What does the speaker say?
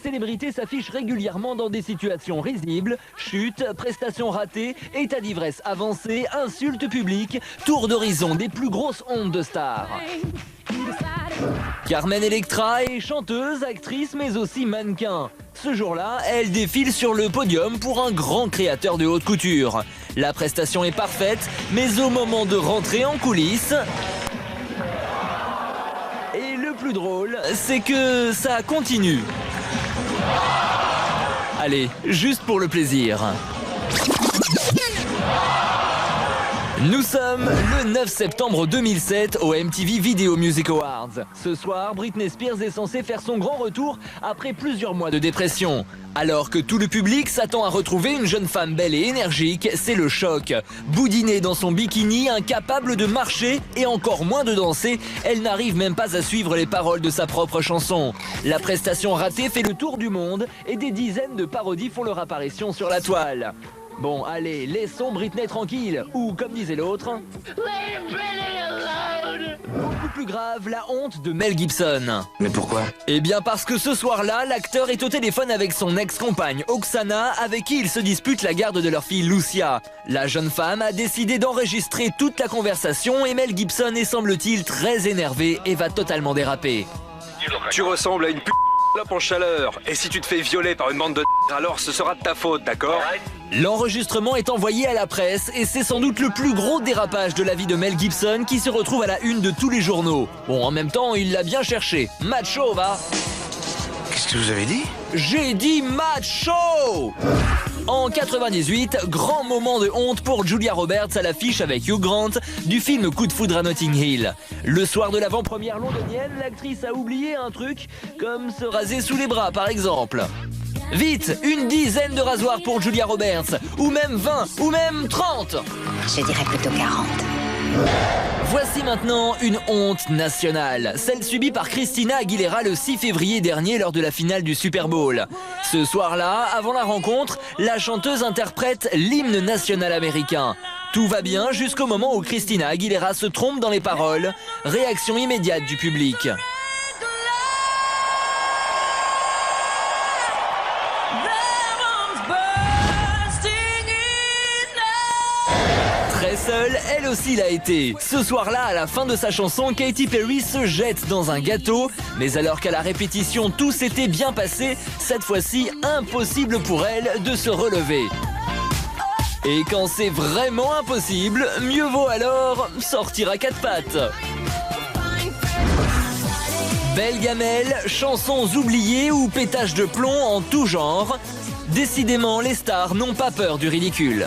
célébrité s'affiche régulièrement dans des situations risibles, chutes, prestations ratées, état d'ivresse avancé, insultes publiques, tour d'horizon des plus grosses hontes de stars. Carmen Electra est chanteuse, actrice, mais aussi mannequin. Ce jour-là, elle défile sur le podium pour un grand créateur de haute couture. La prestation est parfaite, mais au moment de rentrer en coulisses... Et le plus drôle, c'est que ça continue. Allez, juste pour le plaisir. Nous sommes le 9 septembre 2007 au MTV Video Music Awards. Ce soir, Britney Spears est censée faire son grand retour après plusieurs mois de dépression. Alors que tout le public s'attend à retrouver une jeune femme belle et énergique, c'est le choc. Boudinée dans son bikini, incapable de marcher et encore moins de danser, elle n'arrive même pas à suivre les paroles de sa propre chanson. La prestation ratée fait le tour du monde et des dizaines de parodies font leur apparition sur la toile. Bon, allez, laissons Britney tranquille, ou comme disait l'autre... Beaucoup plus grave, la honte de Mel Gibson. Mais pourquoi? Eh bien parce que ce soir-là, l'acteur est au téléphone avec son ex-compagne Oksana, avec qui il se dispute la garde de leur fille Lucia. La jeune femme a décidé d'enregistrer toute la conversation et Mel Gibson est semble-t-il très énervé et va totalement déraper. Tu ressembles à une en chaleur, et si tu te fais violer par une bande de alors ce sera de ta faute, d'accord? L'enregistrement est envoyé à la presse et c'est sans doute le plus gros dérapage de la vie de Mel Gibson qui se retrouve à la une de tous les journaux. Bon, en même temps, il l'a bien cherché. Macho, va! Qu'est-ce que vous avez dit? J'ai dit macho! En 98, grand moment de honte pour Julia Roberts à l'affiche avec Hugh Grant du film Coup de foudre à Notting Hill. Le soir de l'avant-première londonienne, l'actrice a oublié un truc, comme se raser sous les bras par exemple. Vite, une dizaine de rasoirs pour Julia Roberts, ou même 20, ou même 30. Je dirais plutôt 40. Voici maintenant une honte nationale, celle subie par Christina Aguilera le 6 février dernier lors de la finale du Super Bowl. Ce soir-là, avant la rencontre, la chanteuse interprète l'hymne national américain. Tout va bien jusqu'au moment où Christina Aguilera se trompe dans les paroles. Réaction immédiate du public. Très seule, elle aussi l'a été. Ce soir-là, à la fin de sa chanson, Katy Perry se jette dans un gâteau. Mais alors qu'à la répétition, tout s'était bien passé, cette fois-ci, impossible pour elle de se relever. Et quand c'est vraiment impossible, mieux vaut alors sortir à quatre pattes. Belle gamelle, chansons oubliées ou pétage de plomb en tout genre. Décidément, les stars n'ont pas peur du ridicule.